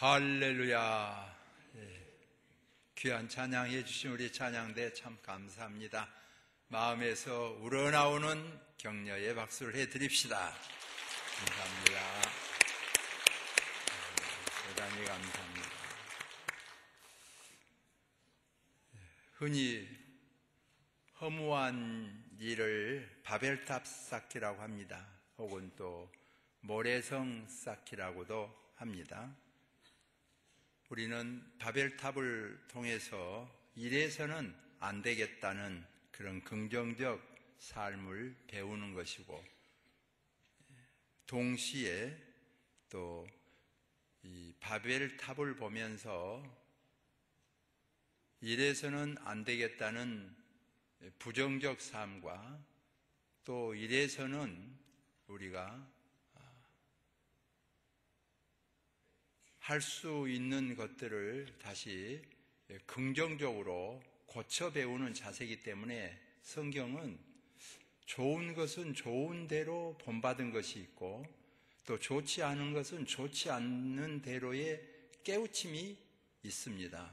할렐루야. 귀한 찬양해 주신 우리 찬양대 참 감사합니다. 마음에서 우러나오는 격려의 박수를 해드립시다. 감사합니다. 대단히 감사합니다. 흔히 허무한 일을 바벨탑 쌓기라고 합니다. 혹은 또 모래성 쌓기라고도 합니다. 우리는 바벨탑을 통해서 이래서는 안 되겠다는 그런 긍정적 삶을 배우는 것이고, 동시에 또 이 바벨탑을 보면서 이래서는 안 되겠다는 부정적 삶과 또 이래서는 우리가 할 수 있는 것들을 다시 긍정적으로 고쳐 배우는 자세이기 때문에 성경은 좋은 것은 좋은 대로 본받은 것이 있고, 또 좋지 않은 것은 좋지 않는 대로의 깨우침이 있습니다.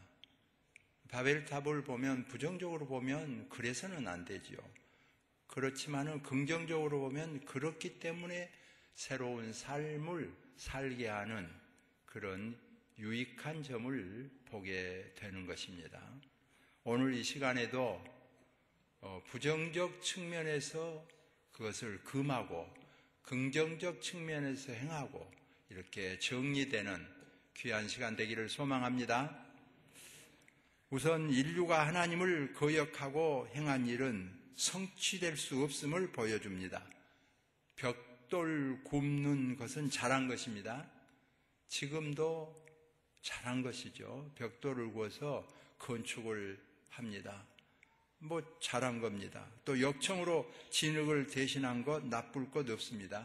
바벨탑을 보면, 부정적으로 보면 그래서는 안 되지요. 그렇지만은 긍정적으로 보면 그렇기 때문에 새로운 삶을 살게 하는 그런 유익한 점을 보게 되는 것입니다. 오늘 이 시간에도 부정적 측면에서 그것을 금하고 긍정적 측면에서 행하고 이렇게 정리되는 귀한 시간 되기를 소망합니다. 우선 인류가 하나님을 거역하고 행한 일은 성취될 수 없음을 보여줍니다. 벽돌 굽는 것은 잘한 것입니다. 지금도 잘한 것이죠. 벽돌을 구워서 건축을 합니다. 잘한 겁니다. 또 역청으로 진흙을 대신한 것 나쁠 것 없습니다.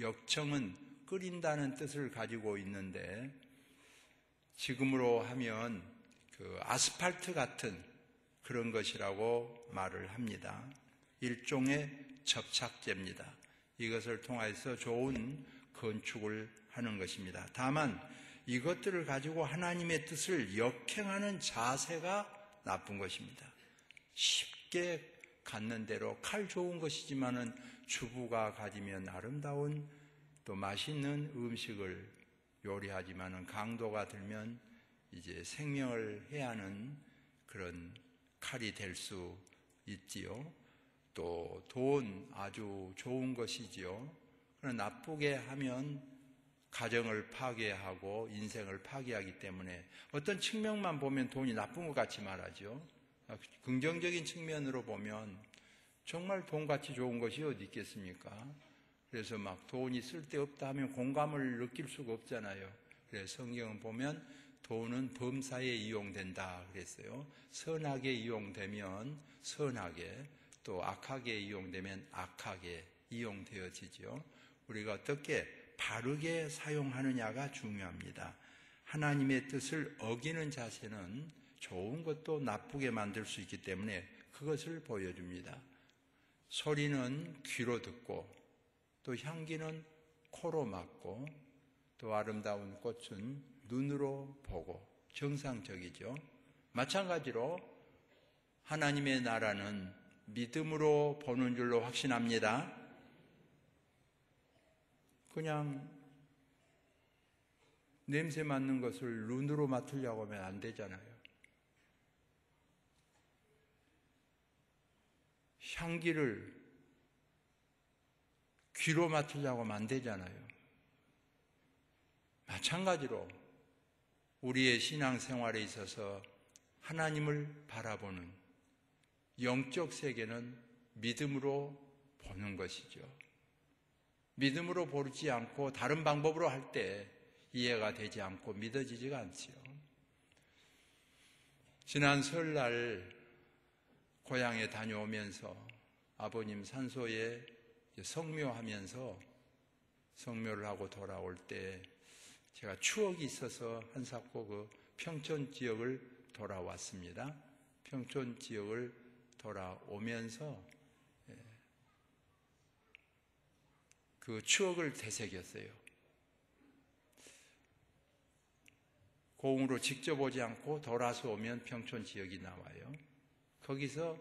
역청은 끓인다는 뜻을 가지고 있는데, 지금으로 하면 그 아스팔트 같은 그런 것이라고 말을 합니다. 일종의 접착제입니다. 이것을 통해서 좋은 건축을 하는 것입니다. 다만 이것들을 가지고 하나님의 뜻을 역행하는 자세가 나쁜 것입니다. 쉽게 갖는 대로 칼 좋은 것이지만은 주부가 가지면 아름다운 또 맛있는 음식을 요리하지만은 강도가 들면 이제 생명을 해하는 그런 칼이 될 수 있지요. 또 돈 아주 좋은 것이지요. 그러나 나쁘게 하면 가정을 파괴하고 인생을 파괴하기 때문에 어떤 측면만 보면 돈이 나쁜 것 같이 말하죠. 긍정적인 측면으로 보면 정말 돈같이 좋은 것이 어디 있겠습니까? 그래서 돈이 쓸데없다 하면 공감을 느낄 수가 없잖아요. 그래서 성경은 보면 돈은 범사에 이용된다 그랬어요. 선하게 이용되면 선하게, 또 악하게 이용되면 악하게 이용되어지죠. 우리가 어떻게 바르게 사용하느냐가 중요합니다. 하나님의 뜻을 어기는 자세는 좋은 것도 나쁘게 만들 수 있기 때문에 그것을 보여줍니다. 소리는 귀로 듣고, 또 향기는 코로 맡고, 또 아름다운 꽃은 눈으로 보고, 정상적이죠. 마찬가지로 하나님의 나라는 믿음으로 보는 줄로 확신합니다. 그냥 냄새 맡는 것을 눈으로 맡으려고 하면 안 되잖아요. 향기를 귀로 맡으려고 하면 안 되잖아요. 마찬가지로 우리의 신앙생활에 있어서 하나님을 바라보는 영적 세계는 믿음으로 보는 것이죠. 믿음으로 보지 않고 다른 방법으로 할 때 이해가 되지 않고 믿어지지가 않지요. 지난 설날 고향에 다녀오면서 아버님 산소에 성묘하면서 성묘를 하고 돌아올 때 제가 추억이 있어서 한사코 그 평촌 지역을 돌아왔습니다. 평촌 지역을 돌아오면서 그 추억을 되새겼어요. 공으로 직접 오지 않고 돌아서 오면 평촌 지역이 나와요. 거기서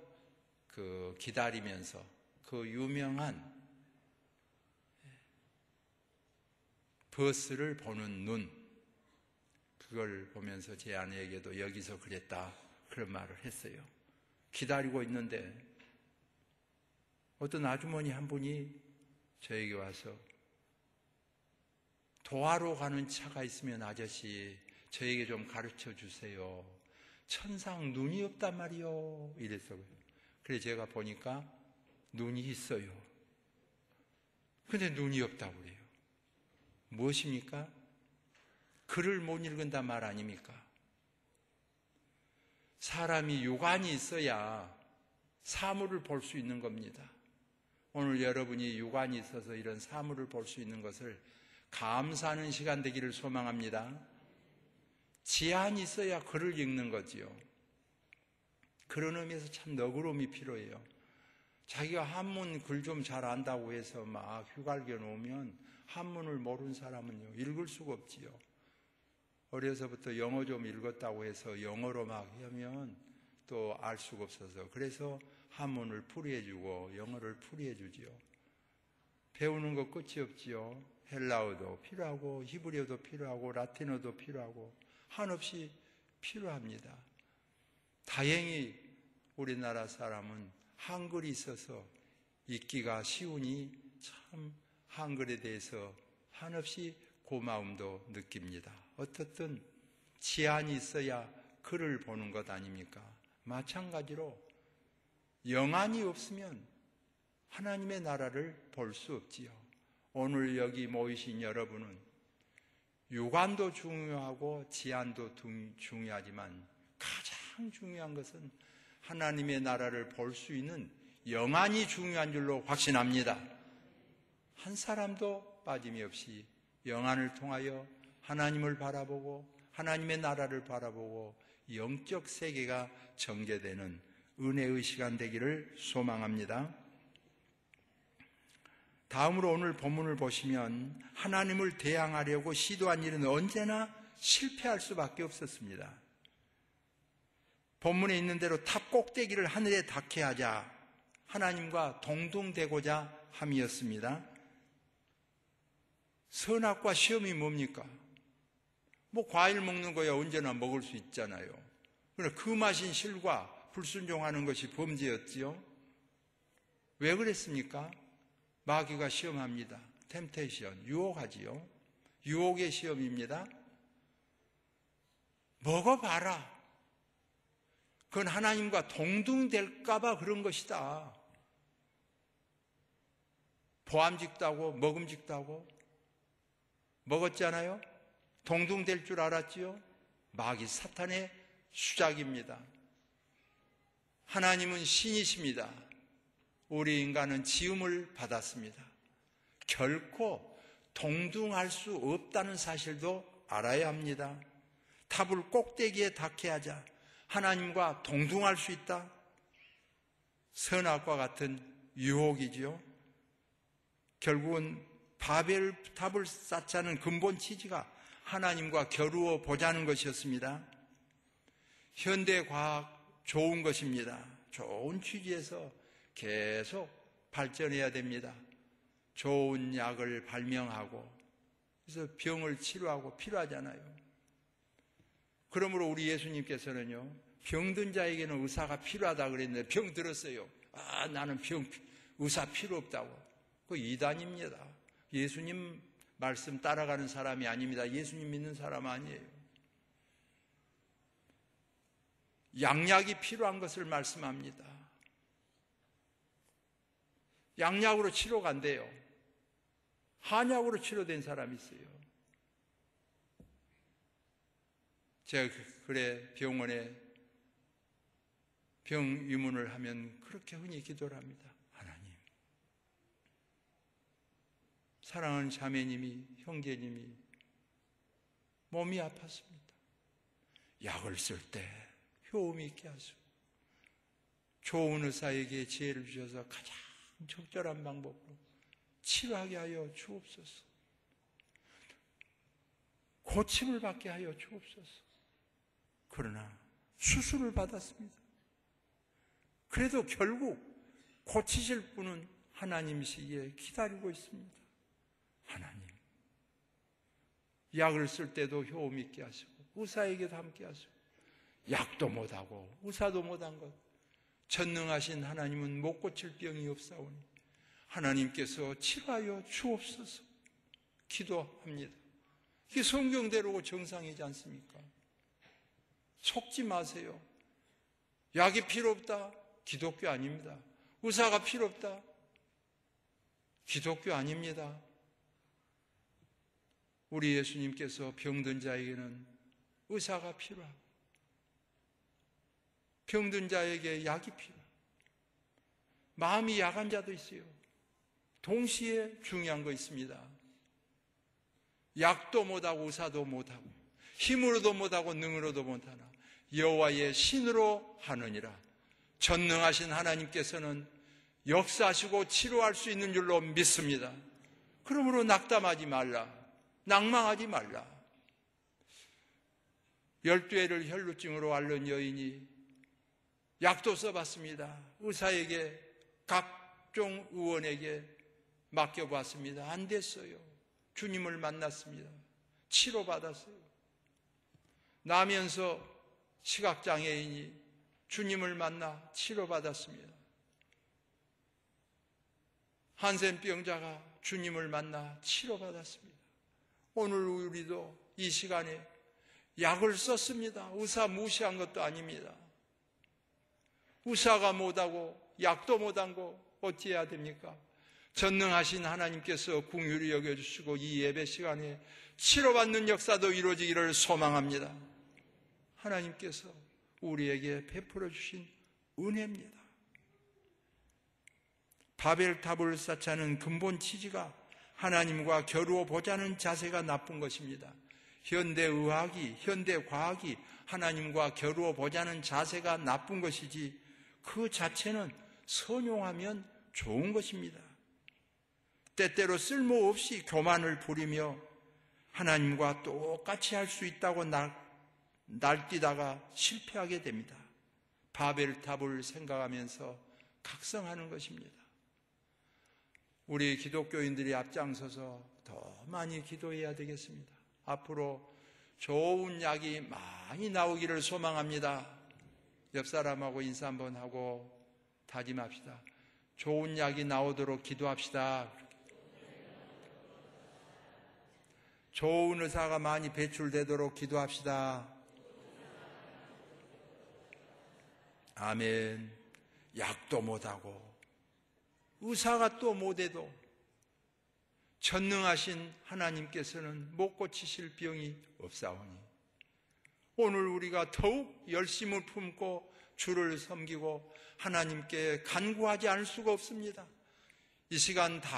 기다리면서 그 유명한 버스를 보는 눈, 그걸 보면서 제 아내에게도 여기서 그랬다 그런 말을 했어요. 기다리고 있는데 어떤 아주머니 한 분이 저에게 와서 도하로 가는 차가 있으면 아저씨 저에게 좀 가르쳐 주세요. 천상 눈이 없단 말이요. 이랬어요. 그래서 제가 보니까 눈이 있어요. 근데 눈이 없다고 그래요. 무엇입니까? 글을 못 읽는단 말 아닙니까? 사람이 육안이 있어야 사물을 볼 수 있는 겁니다. 오늘 여러분이 육안이 있어서 이런 사물을 볼 수 있는 것을 감사하는 시간 되기를 소망합니다. 지안이 있어야 글을 읽는 거지요. 그런 의미에서 참 너그러움이 필요해요. 자기가 한문 글 좀 잘 안다고 해서 막 휘갈겨 놓으면 한문을 모르는 사람은요 읽을 수가 없지요. 어려서부터 영어 좀 읽었다고 해서 영어로 막 하면 또 알 수가 없어서 그래서 한문을 풀이해주고 영어를 풀이해주지요. 배우는 거 끝이 없지요. 헬라어도 필요하고 히브리어도 필요하고 라틴어도 필요하고 한없이 필요합니다. 다행히 우리나라 사람은 한글이 있어서 읽기가 쉬우니 참 한글에 대해서 한없이 고마움도 느낍니다. 어떻든 지안이 있어야 글을 보는 것 아닙니까? 마찬가지로 영안이 없으면 하나님의 나라를 볼 수 없지요. 오늘 여기 모이신 여러분은 육안도 중요하고 지안도 중요하지만 가장 중요한 것은 하나님의 나라를 볼 수 있는 영안이 중요한 줄로 확신합니다. 한 사람도 빠짐이 없이 영안을 통하여 하나님을 바라보고 하나님의 나라를 바라보고 영적 세계가 전개되는 은혜의 시간 되기를 소망합니다. 다음으로 오늘 본문을 보시면 하나님을 대항하려고 시도한 일은 언제나 실패할 수밖에 없었습니다. 본문에 있는 대로 탑 꼭대기를 하늘에 닿게 하자 하나님과 동등되고자 함이었습니다. 선악과 시험이 뭡니까? 뭐 과일 먹는 거야 언제나 먹을 수 있잖아요. 그러나 그 맛인 실과 불순종하는 것이 범죄였지요. 왜 그랬습니까? 마귀가 시험합니다. 템테이션, 유혹하지요. 유혹의 시험입니다. 먹어봐라. 그건 하나님과 동등될까봐 그런 것이다. 보암직다고 먹음직다고 먹었잖아요. 동등될 줄 알았지요. 마귀 사탄의 수작입니다. 하나님은 신이십니다. 우리 인간은 지음을 받았습니다. 결코 동등할 수 없다는 사실도 알아야 합니다. 탑을 꼭대기에 닿게 하자 하나님과 동등할 수 있다. 선악과 같은 유혹이지요. 결국은 바벨 탑을 쌓자는 근본 취지가 하나님과 겨루어 보자는 것이었습니다. 현대과학 좋은 것입니다. 좋은 취지에서 계속 발전해야 됩니다. 좋은 약을 발명하고 그래서 병을 치료하고 필요하잖아요. 그러므로 우리 예수님께서는요, 병든 자에게는 의사가 필요하다 그랬는데 병 들었어요. 나는 의사 필요 없다고. 그거 이단입니다. 예수님 말씀 따라가는 사람이 아닙니다. 예수님 믿는 사람 아니에요. 양약이 필요한 것을 말씀합니다. 양약으로 치료가 안 돼요. 한약으로 치료된 사람이 있어요. 제가 그래 병원에 병 유문을 하면 그렇게 흔히 기도를 합니다. 하나님, 사랑하는 자매님이, 형제님이 몸이 아팠습니다. 약을 쓸 때 효험이 있게 하시고 좋은 의사에게 지혜를 주셔서 가장 적절한 방법으로 치료하게 하여 주옵소서. 고침을 받게 하여 주옵소서. 그러나 수술을 받았습니다. 그래도 결국 고치실 분은 하나님이시기에 기다리고 있습니다. 하나님, 약을 쓸 때도 효험 있게 하시고 의사에게도 함께 하시고 약도 못하고 의사도 못한 것 전능하신 하나님은 못 고칠 병이 없사오니 하나님께서 치료하여 주옵소서 기도합니다. 이게 성경대로 정상이지 않습니까? 속지 마세요. 약이 필요 없다? 기독교 아닙니다. 의사가 필요 없다? 기독교 아닙니다. 우리 예수님께서 병든 자에게는 의사가 필요하고 병든 자에게 약이 필요하고 마음이 약한 자도 있어요. 동시에 중요한 거 있습니다. 약도 못하고 의사도 못하고 힘으로도 못하고 능으로도 못하나 여호와의 신으로 하느니라. 전능하신 하나님께서는 역사하시고 치료할 수 있는 줄로 믿습니다. 그러므로 낙담하지 말라. 낭망하지 말라. 12회를 혈루증으로 앓는 여인이 약도 써봤습니다. 의사에게 각종 의원에게 맡겨봤습니다. 안 됐어요. 주님을 만났습니다. 치료받았어요. 나면서 시각장애인이 주님을 만나 치료받았습니다. 한센병자가 주님을 만나 치료받았습니다. 오늘 우리도 이 시간에 약을 썼습니다. 의사 무시한 것도 아닙니다. 의사가 못하고 약도 못한 거 어찌해야 됩니까? 전능하신 하나님께서 긍휼히 여겨주시고 이 예배 시간에 치료받는 역사도 이루어지기를 소망합니다. 하나님께서 우리에게 베풀어 주신 은혜입니다. 바벨탑을 쌓자는 근본 취지가 하나님과 겨루어 보자는 자세가 나쁜 것입니다. 현대의학이, 현대과학이 하나님과 겨루어 보자는 자세가 나쁜 것이지 그 자체는 선용하면 좋은 것입니다. 때때로 쓸모없이 교만을 부리며 하나님과 똑같이 할 수 있다고 날뛰다가 실패하게 됩니다. 바벨탑을 생각하면서 각성하는 것입니다. 우리 기독교인들이 앞장서서 더 많이 기도해야 되겠습니다. 앞으로 좋은 약이 많이 나오기를 소망합니다. 옆 사람하고 인사 한번 하고 다짐합시다. 좋은 약이 나오도록 기도합시다. 좋은 의사가 많이 배출되도록 기도합시다. 아멘. 약도 못하고 의사가 또 못해도 전능하신 하나님께서는 못 고치실 병이 없사오니 오늘 우리가 더욱 열심을 품고 주를 섬기고 하나님께 간구하지 않을 수가 없습니다. 이 시간 다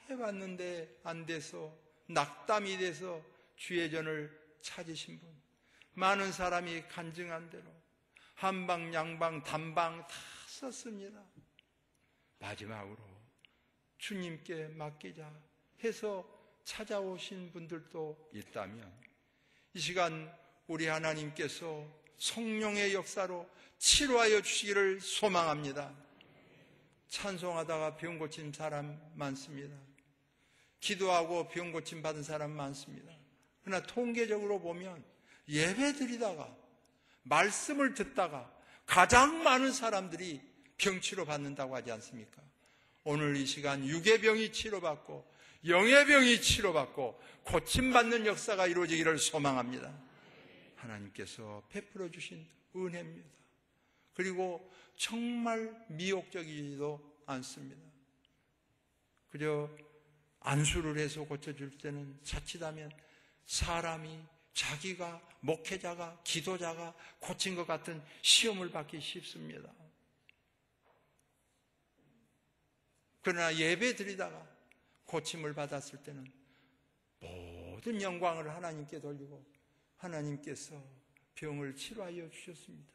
해봤는데 안 돼서 낙담이 돼서 주의 전을 찾으신 분, 많은 사람이 간증한 대로 한방, 양방, 단방 다 썼습니다. 마지막으로 주님께 맡기자 해서 찾아오신 분들도 있다면 이 시간 우리 하나님께서 성령의 역사로 치료하여 주시기를 소망합니다. 찬송하다가 병 고친 사람 많습니다. 기도하고 병 고침 받은 사람 많습니다. 그러나 통계적으로 보면 예배 드리다가 말씀을 듣다가 가장 많은 사람들이 병치료 받는다고 하지 않습니까? 오늘 이 시간 육의 병이 치료받고 영의 병이 치료받고 고침받는 역사가 이루어지기를 소망합니다. 하나님께서 베풀어 주신 은혜입니다. 그리고 정말 미혹적이지도 않습니다. 그저 안수를 해서 고쳐줄 때는 자칫하면 사람이 자기가 목회자가 기도자가 고친 것 같은 시험을 받기 쉽습니다. 그러나 예배 드리다가 고침을 받았을 때는 모든 영광을 하나님께 돌리고 하나님께서 병을 치료하여 주셨습니다.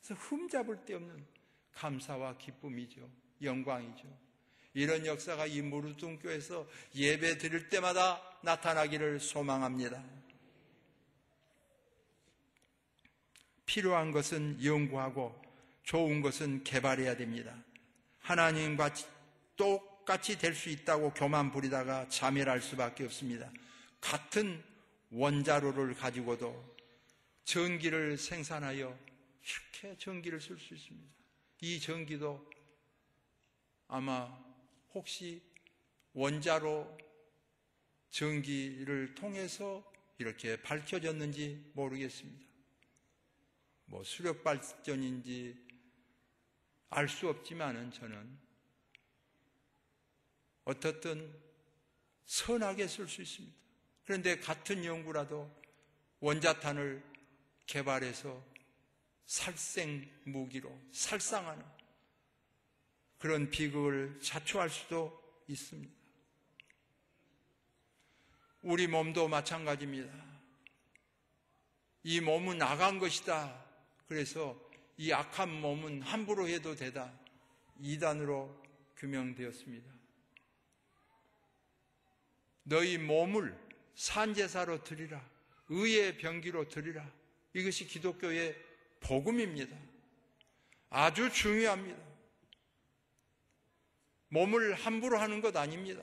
그래서 흠잡을 데 없는 감사와 기쁨이죠. 영광이죠. 이런 역사가 이 무르등교에서 예배 드릴 때마다 나타나기를 소망합니다. 필요한 것은 연구하고 좋은 것은 개발해야 됩니다. 하나님과 똑같이 될 수 있다고 교만 부리다가 자멸할 수밖에 없습니다. 같은 원자로를 가지고도 전기를 생산하여 이렇게 전기를 쓸 수 있습니다. 이 전기도 아마 혹시 원자로 전기를 통해서 이렇게 밝혀졌는지 모르겠습니다. 뭐 수력 발전인지 알 수 없지만은 저는 어떻든 선하게 쓸 수 있습니다. 그런데 같은 연구라도 원자탄을 개발해서 살생 무기로 살상하는 그런 비극을 자초할 수도 있습니다. 우리 몸도 마찬가지입니다. 이 몸은 악한 것이다. 그래서 이 악한 몸은 함부로 해도 되다. 이단으로 규명되었습니다. 너희 몸을 산제사로 드리라. 의의 병기로 드리라. 이것이 기독교의 복음입니다. 아주 중요합니다. 몸을 함부로 하는 것 아닙니다.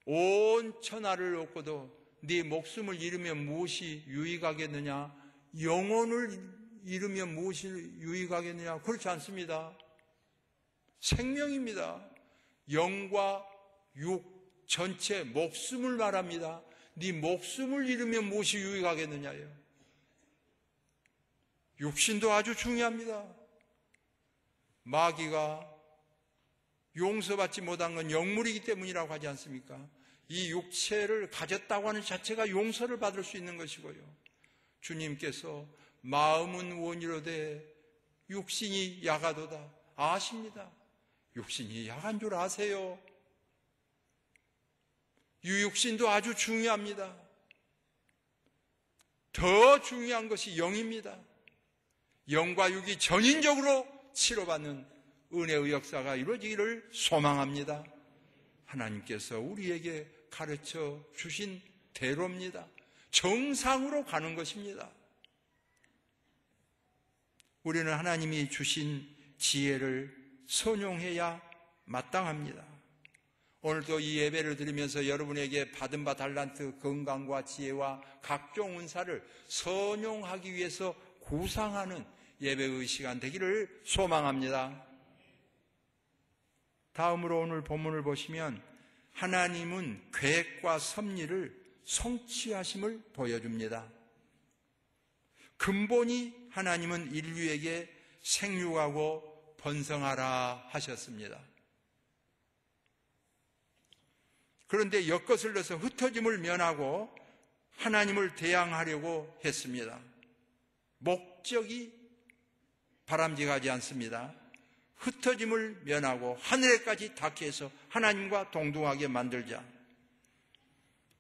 온 천하를 얻고도 네 목숨을 잃으면 무엇이 유익하겠느냐? 영혼을 잃으면 무엇이 유익하겠느냐? 그렇지 않습니다. 생명입니다. 영과 육 전체 목숨을 말합니다. 네 목숨을 잃으면 무엇이 유익하겠느냐요? 육신도 아주 중요합니다. 마귀가 용서받지 못한 건 영물이기 때문이라고 하지 않습니까? 이 육체를 가졌다고 하는 자체가 용서를 받을 수 있는 것이고요. 주님께서 마음은 원이로되 육신이 야가도다 아십니다. 육신이 야간 줄 아세요. 유육신도 아주 중요합니다. 더 중요한 것이 영입니다. 영과 육이 전인적으로 치료받는 은혜의 역사가 이루어지기를 소망합니다. 하나님께서 우리에게 가르쳐 주신 대로입니다. 정상으로 가는 것입니다. 우리는 하나님이 주신 지혜를 선용해야 마땅합니다. 오늘도 이 예배를 드리면서 여러분에게 받은 바 달란트, 건강과 지혜와 각종 은사를 선용하기 위해서 구상하는 예배의 시간 되기를 소망합니다. 다음으로 오늘 본문을 보시면 하나님은 계획과 섭리를 성취하심을 보여줍니다. 근본이 하나님은 인류에게 생육하고 번성하라 하셨습니다. 그런데 엿거슬려서 흩어짐을 면하고 하나님을 대항하려고 했습니다. 목적이 바람직하지 않습니다. 흩어짐을 면하고 하늘에까지 닿게 해서 하나님과 동등하게 만들자.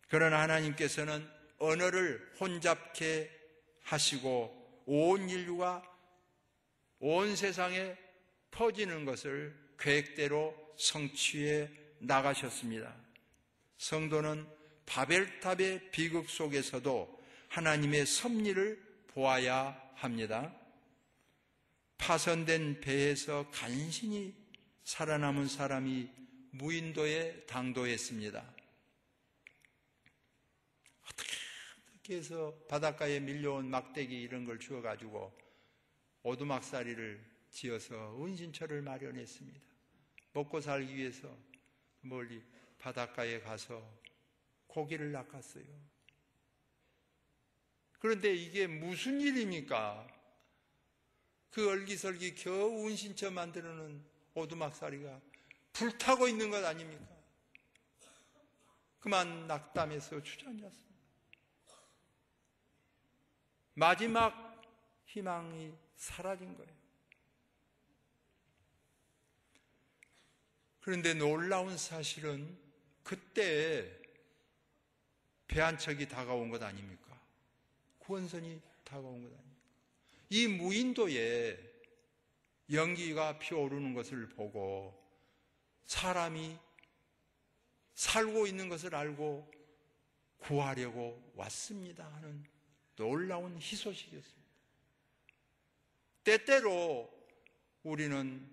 그러나 하나님께서는 언어를 혼잡케 하시고 온 인류가 온 세상에 퍼지는 것을 계획대로 성취해 나가셨습니다. 성도는 바벨탑의 비극 속에서도 하나님의 섭리를 보아야 합니다. 파손된 배에서 간신히 살아남은 사람이 무인도에 당도했습니다. 어떻게 해서 바닷가에 밀려온 막대기 이런 걸 주워가지고 오두막살이를 지어서 은신처를 마련했습니다. 먹고 살기 위해서 멀리 바닷가에 가서 고기를 낚았어요. 그런데 이게 무슨 일입니까? 그 얼기설기 겨우 은신처 만들어놓은 오두막살이가 불타고 있는 것 아닙니까? 그만 낙담해서 주저앉았습니다. 마지막 희망이 사라진 거예요. 그런데 놀라운 사실은 그때 배 한 척이 다가온 것 아닙니까? 구원선이 다가온 것 아닙니까? 이 무인도에 연기가 피어오르는 것을 보고 사람이 살고 있는 것을 알고 구하려고 왔습니다 하는 놀라운 희소식이었습니다. 때때로 우리는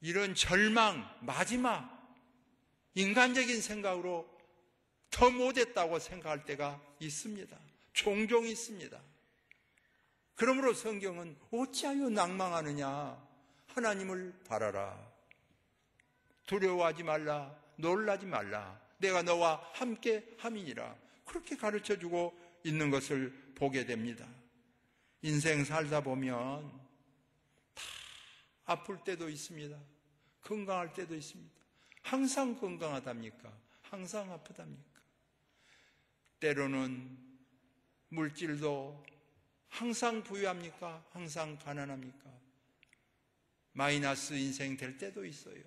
이런 절망, 마지막, 인간적인 생각으로 더 못했다고 생각할 때가 있습니다. 종종 있습니다. 그러므로 성경은 어찌하여 낭망하느냐? 하나님을 바라라. 두려워하지 말라. 놀라지 말라. 내가 너와 함께 함이니라. 그렇게 가르쳐주고 있는 것을 보게 됩니다. 인생 살다 보면 다 아플 때도 있습니다. 건강할 때도 있습니다. 항상 건강하답니까? 항상 아프답니까? 때로는 물질도 항상 부유합니까? 항상 가난합니까? 마이너스 인생 될 때도 있어요.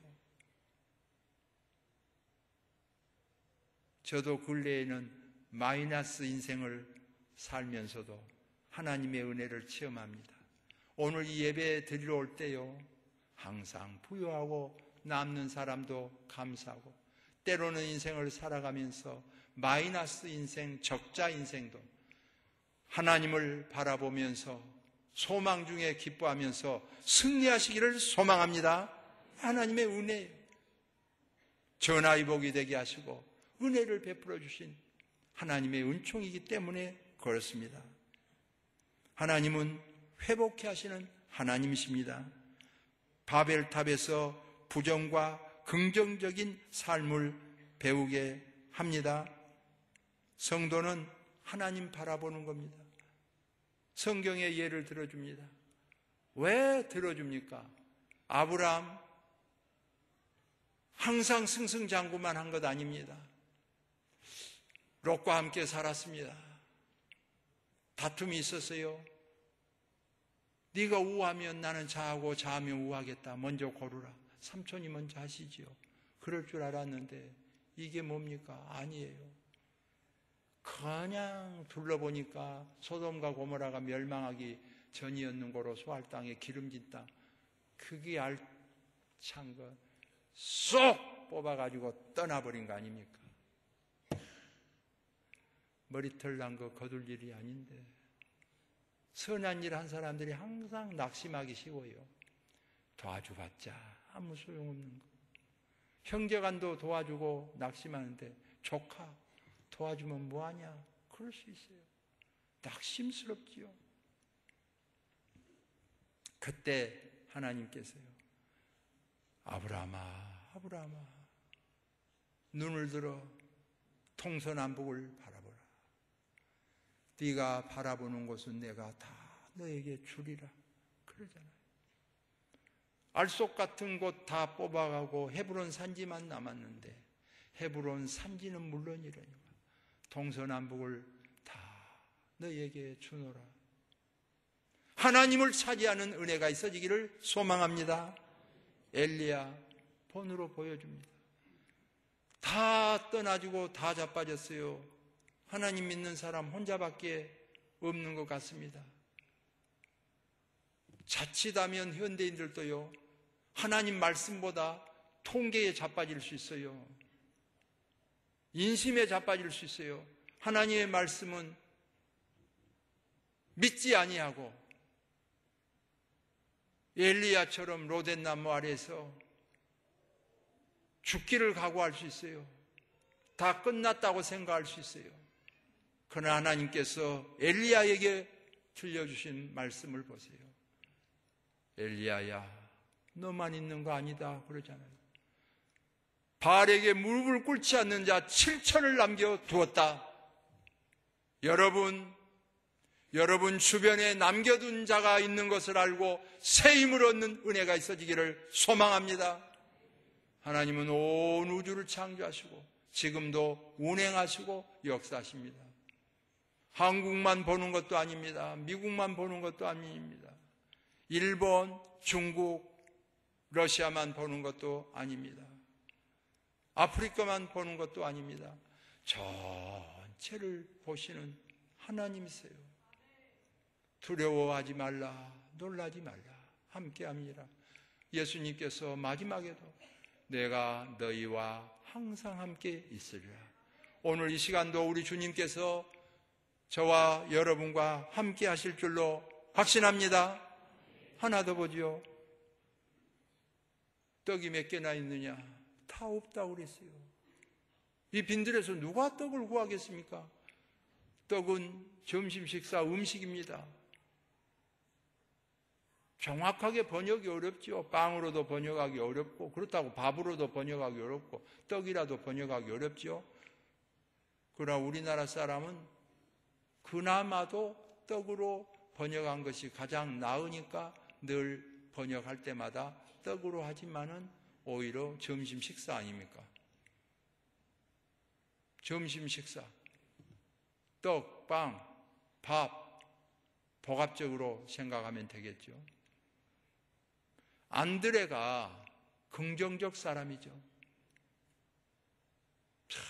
저도 근래에는 마이너스 인생을 살면서도 하나님의 은혜를 체험합니다. 오늘 이 예배 드리러 올 때요, 항상 부유하고 남는 사람도 감사하고, 때로는 인생을 살아가면서 마이너스 인생, 적자 인생도 하나님을 바라보면서 소망 중에 기뻐하면서 승리하시기를 소망합니다. 하나님의 은혜예요. 전하의 복이 되게 하시고 은혜를 베풀어 주신 하나님의 은총이기 때문에 그렇습니다. 하나님은 회복케 하시는 하나님이십니다. 바벨탑에서 부정과 긍정적인 삶을 배우게 합니다. 성도는 하나님 바라보는 겁니다. 성경의 예를 들어줍니다. 왜 들어줍니까? 아브라함 항상 승승장구만 한 것 아닙니다. 롯과 함께 살았습니다. 다툼이 있었어요. 네가 우하면 나는 좌하고 좌하면 우하겠다. 먼저 고르라. 삼촌이 먼저 하시지요. 그럴 줄 알았는데 이게 뭡니까? 아니에요. 그냥 둘러보니까 소돔과 고모라가 멸망하기 전이었는 거로 소알 땅에 기름진 땅, 그게 알찬 거 쏙 뽑아가지고 떠나버린 거 아닙니까? 머리털 난 거 거둘 일이 아닌데, 선한 일 한 사람들이 항상 낙심하기 쉬워요. 도와줘봤자 아무 소용없는 거. 형제간도 도와주고 낙심하는데 조카 도와주면 뭐하냐? 그럴 수 있어요. 낙심스럽지요. 그때 하나님께서요, 아브라함아, 아브라함아, 눈을 들어 동서남북을 바라보라. 네가 바라보는 곳은 내가 다 너에게 주리라. 그러잖아요. 알속 같은 곳 다 뽑아가고 헤브론 산지만 남았는데, 헤브론 산지는 물론이라니까 동서남북을 다 너에게 주노라. 하나님을 차지하는 은혜가 있어지기를 소망합니다. 엘리야 본으로 보여줍니다. 다 떠나지고 다 자빠졌어요. 하나님 믿는 사람 혼자밖에 없는 것 같습니다. 자칫하면 현대인들도요, 하나님 말씀보다 통계에 자빠질 수 있어요. 인심에 자빠질 수 있어요. 하나님의 말씀은 믿지 아니하고 엘리야처럼 로덴나무 아래에서 죽기를 각오할 수 있어요. 다 끝났다고 생각할 수 있어요. 그러나 하나님께서 엘리야에게 들려주신 말씀을 보세요. 엘리야야, 너만 있는 거 아니다 그러잖아요. 바알에게 무릎을 꿇지 않는 자 7천을 남겨두었다. 여러분 주변에 남겨둔 자가 있는 것을 알고 새 힘을 얻는 은혜가 있어지기를 소망합니다. 하나님은 온 우주를 창조하시고 지금도 운행하시고 역사하십니다. 한국만 보는 것도 아닙니다. 미국만 보는 것도 아닙니다. 일본, 중국, 러시아만 보는 것도 아닙니다. 아프리카만 보는 것도 아닙니다. 전체를 보시는 하나님이세요. 두려워하지 말라, 놀라지 말라, 함께합니다. 예수님께서 마지막에도 내가 너희와 항상 함께 있으리라. 오늘 이 시간도 우리 주님께서 저와 여러분과 함께 하실 줄로 확신합니다. 하나 더 보지요. 떡이 몇 개나 있느냐? 다 없다고 그랬어요. 이 빈들에서 누가 떡을 구하겠습니까? 떡은 점심 식사 음식입니다. 정확하게 번역이 어렵죠. 빵으로도 번역하기 어렵고, 그렇다고 밥으로도 번역하기 어렵고, 떡이라도 번역하기 어렵죠. 그러나 우리나라 사람은 그나마도 떡으로 번역한 것이 가장 나으니까 늘 번역할 때마다 떡으로 하지만은 오히려 점심 식사 아닙니까? 점심 식사. 떡, 빵, 밥, 복합적으로 생각하면 되겠죠. 안드레가 긍정적 사람이죠. 참,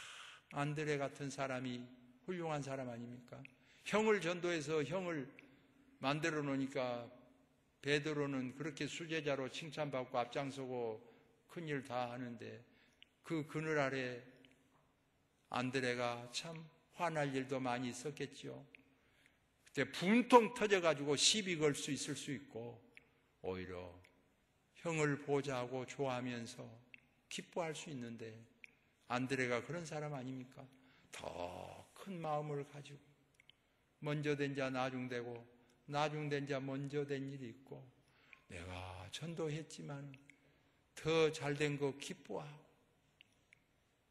안드레 같은 사람이 훌륭한 사람 아닙니까? 형을 전도해서 형을 만들어 놓으니까 베드로는 그렇게 수제자로 칭찬받고 앞장서고 큰일 다 하는데 그 그늘 아래 안드레가 참 화날 일도 많이 있었겠죠. 그때 분통 터져가지고 시비 걸 수 있을 수 있고 오히려 형을 보자고 좋아하면서 기뻐할 수 있는데 안드레가 그런 사람 아닙니까? 더 큰 마음을 가지고 먼저 된 자 나중되고 나중된 자 먼저 된 일이 있고 내가 전도했지만 더 잘된 거 기뻐하고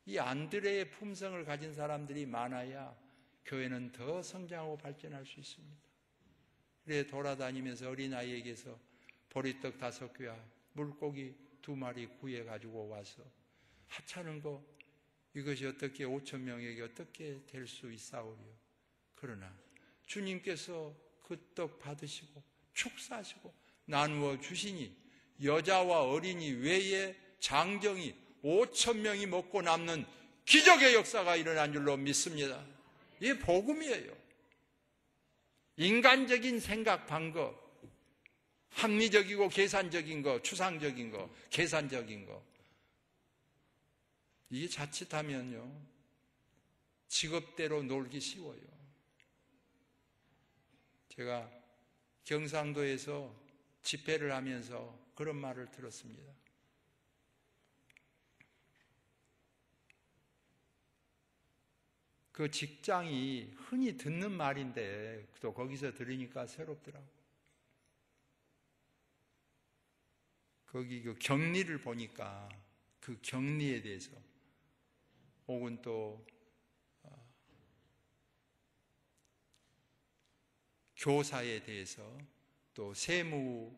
이 안드레의 품성을 가진 사람들이 많아야 교회는 더 성장하고 발전할 수 있습니다. 그래 돌아다니면서 어린아이에게서 보리떡 5개와 물고기 2마리 구해가지고 와서 하찮은 거 이것이 어떻게 5,000명에게 어떻게 될 수 있사오리요. 그러나 주님께서 그 떡 받으시고 축사하시고 나누어 주시니 여자와 어린이 외에 장정이 5,000명이 먹고 남는 기적의 역사가 일어난 줄로 믿습니다. 이게 복음이에요. 인간적인 생각 방법, 합리적이고 계산적인 거, 추상적인 거, 계산적인 거 이게 자칫하면요 직업대로 놀기 쉬워요. 제가 경상도에서 집회를 하면서 그런 말을 들었습니다. 그 직장이 흔히 듣는 말인데 또 거기서 들으니까 새롭더라고요. 거기 그 격리를 보니까 그 격리에 대해서 혹은 또 교사에 대해서 또 세무하는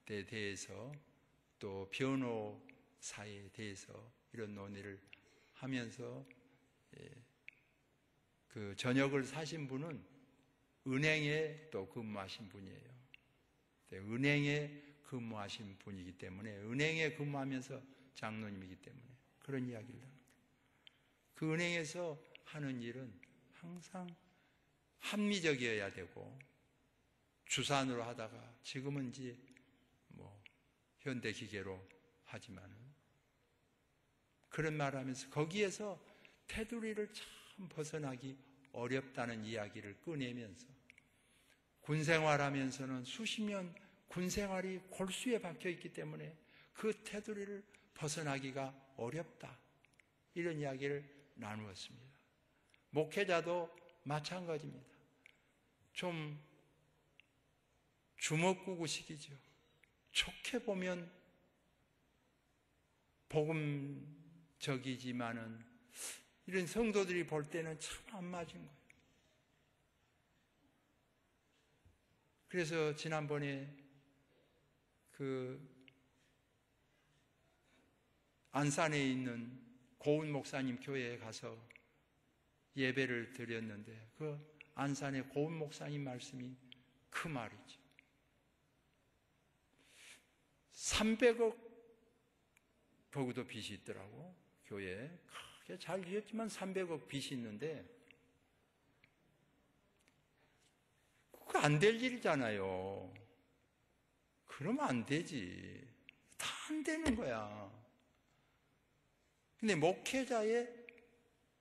데 대해서 또 변호사에 대해서 이런 논의를 하면서 그 저녁을 사신 분은 은행에 또 근무하신 분이에요. 은행에 근무하신 분이기 때문에 은행에 근무하면서 장로님이기 때문에 그런 이야기를 합니다. 그 은행에서 하는 일은 항상 합리적이어야 되고 주산으로 하다가 지금은 이제 현대기계로 하지만은 그런 말을 하면서 거기에서 테두리를 참 벗어나기 어렵다는 이야기를 꺼내면서 군생활하면서는 수십 년 군생활이 골수에 박혀 있기 때문에 그 테두리를 벗어나기가 어렵다. 이런 이야기를 나누었습니다. 목회자도 마찬가지입니다. 좀 주먹구구식이죠. 좋게 보면 복음적이지만은 이런 성도들이 볼 때는 참 안 맞은 거예요. 그래서 지난번에 그 안산에 있는 고은 목사님 교회에 가서 예배를 드렸는데 그 안산의 고은 목사님 말씀이 그 말이죠. 300억 거기도 빚이 있더라고. 교회에 크게 잘 지었지만 300억 빚이 있는데 그거 안 될 일이잖아요. 그러면 안 되지. 다 안 되는 거야. 근데 목회자의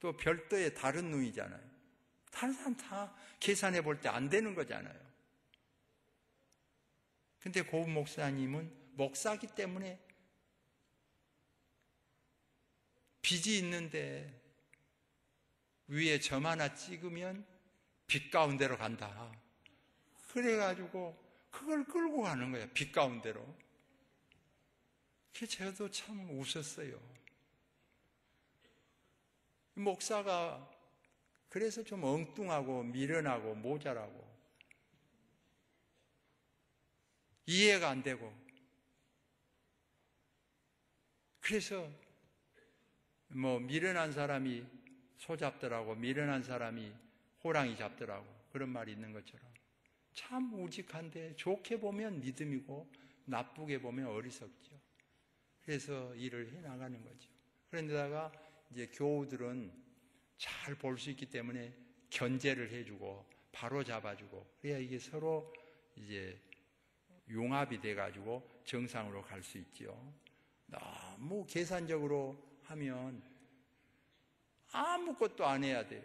또 별도의 다른 눈이잖아요. 다른 사람 다 계산해 볼 때 안 되는 거잖아요. 근데 고 목사님은 목사기 때문에 빚이 있는데 위에 점 하나 찍으면 빛 가운데로 간다. 그래가지고 그걸 끌고 가는 거야. 빛 가운데로. 저도 참 웃었어요. 목사가 그래서 좀 엉뚱하고 미련하고 모자라고 이해가 안 되고, 그래서 미련한 사람이 소 잡더라고, 미련한 사람이 호랑이 잡더라고, 그런 말이 있는 것처럼 참 우직한데 좋게 보면 믿음이고 나쁘게 보면 어리석죠. 그래서 일을 해 나가는 거죠. 그런데다가 이제 교우들은 잘 볼 수 있기 때문에 견제를 해주고 바로 잡아주고, 그래야 이게 서로 이제 융합이 돼가지고 정상으로 갈 수 있지요. 너무 계산적으로 하면 아무것도 안 해야 돼요.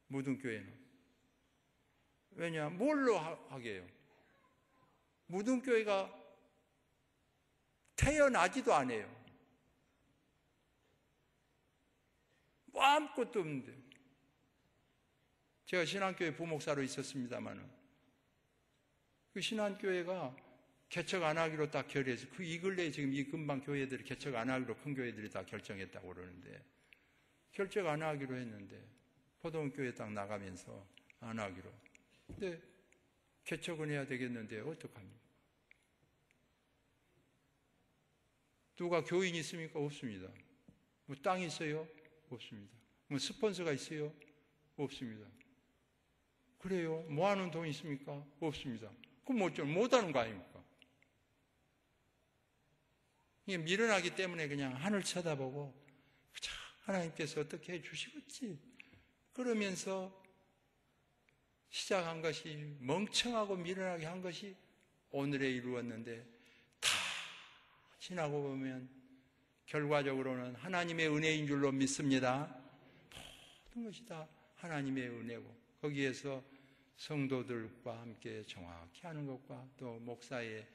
무등교회는. 왜냐? 뭘로 하게 해요? 무등교회가 태어나지도 않아요. 아무것도 없는데. 제가 신안교회 부목사로 있었습니다마는 그 신안교회가 개척 안 하기로 딱 결의해서, 이 근래에 지금 이 근방 교회들이 개척 안 하기로 큰 교회들이 다 결정했다고 그러는데, 결정 안 하기로 했는데 포동교회 딱 나가면서 안 하기로. 근데 개척은 해야 되겠는데 어떡합니까? 누가 교인 있습니까? 없습니다. 땅 있어요? 없습니다. 스폰서가 있어요? 없습니다. 그래요? 뭐 하는 돈 있습니까? 없습니다. 그럼 못 하는 거 아닙니까? 이게 미련하기 때문에 그냥 하늘 쳐다보고 하나님께서 어떻게 해 주시겠지 그러면서 시작한 것이, 멍청하고 미련하게 한 것이 오늘에 이루었는데, 다 지나고 보면 결과적으로는 하나님의 은혜인 줄로 믿습니다. 모든 것이 다 하나님의 은혜고, 거기에서 성도들과 함께 정확히 하는 것과 또 목사의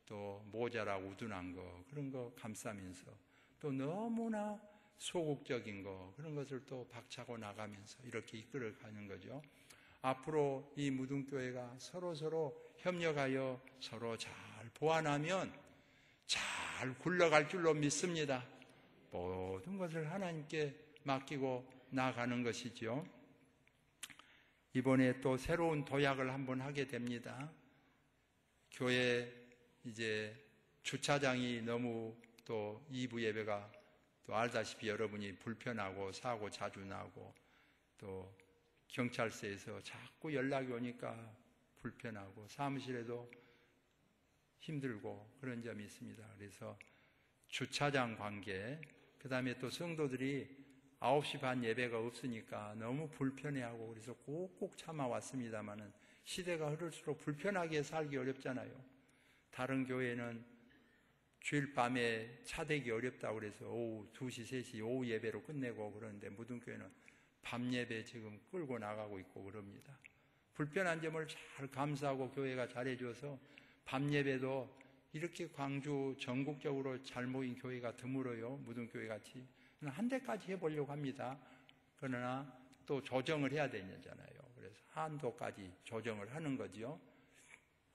또 모자라고 우둔한 거, 그런 거 감싸면서 또 너무나 소극적인 거, 그런 것을 또 박차고 나가면서 이렇게 이끌어가는 거죠. 앞으로 이 무등교회가 서로 협력하여 서로 잘 보완하면 잘 굴러갈 줄로 믿습니다. 모든 것을 하나님께 맡기고 나가는 것이죠. 이번에 또 새로운 도약을 한번 하게 됩니다. 교회 이제 주차장이 너무 또 2부 예배가 또 알다시피 여러분이 불편하고 사고 자주 나고 또 경찰서에서 자꾸 연락이 오니까 불편하고 사무실에도 힘들고 그런 점이 있습니다. 그래서 주차장 관계, 그 다음에 또 성도들이 9시 반 예배가 없으니까 너무 불편해하고 그래서 꼭꼭 참아왔습니다마는 시대가 흐를수록 불편하게 살기 어렵잖아요. 다른 교회는 주일 밤에 차대기 어렵다고 그래서 오후 2시, 3시 오후 예배로 끝내고 그러는데 무등교회는 밤 예배 지금 끌고 나가고 있고 그럽니다. 불편한 점을 잘 감수하고 교회가 잘해줘서 밤 예배도 이렇게 광주 전국적으로 잘 모인 교회가 드물어요. 무등교회 같이. 한 대까지 해보려고 합니다. 그러나 또 조정을 해야 되잖아요. 그래서 한도까지 조정을 하는 거죠.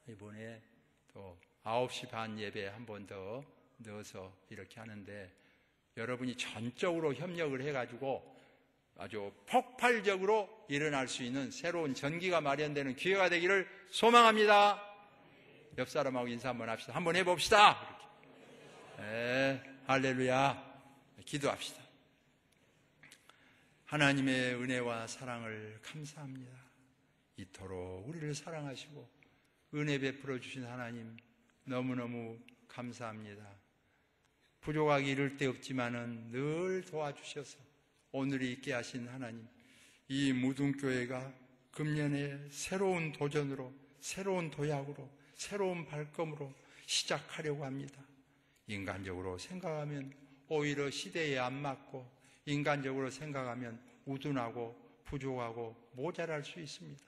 이번에 또 9시 반 예배 한 번 더 넣어서 이렇게 하는데, 여러분이 전적으로 협력을 해가지고 아주 폭발적으로 일어날 수 있는 새로운 전기가 마련되는 기회가 되기를 소망합니다. 옆 사람하고 인사 한번 합시다. 한번 해봅시다. 이렇게. 네, 할렐루야. 기도합시다. 하나님의 은혜와 사랑을 감사합니다. 이토록 우리를 사랑하시고 은혜 베풀어 주신 하나님 너무너무 감사합니다. 부족하기 이를 데 없지만은 늘 도와주셔서 오늘이 있게 하신 하나님, 이 무등교회가 금년에 새로운 도전으로, 새로운 도약으로, 새로운 발걸음으로 시작하려고 합니다. 인간적으로 생각하면 오히려 시대에 안 맞고, 인간적으로 생각하면 우둔하고 부족하고 모자랄 수 있습니다.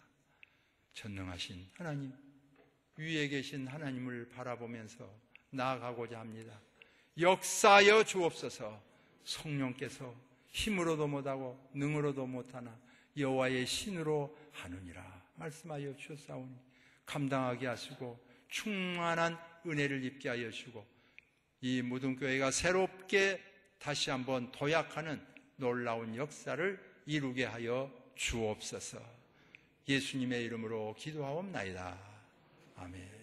전능하신 하나님, 위에 계신 하나님을 바라보면서 나아가고자 합니다. 역사하여 주옵소서. 성령께서 힘으로도 못하고 능으로도 못하나 여호와의 신으로 하느니라 말씀하여 주셨사오니 감당하게 하시고 충만한 은혜를 입게 하여 주시고 이 무등교회가 새롭게 다시 한번 도약하는 놀라운 역사를 이루게 하여 주옵소서. 예수님의 이름으로 기도하옵나이다. 아멘.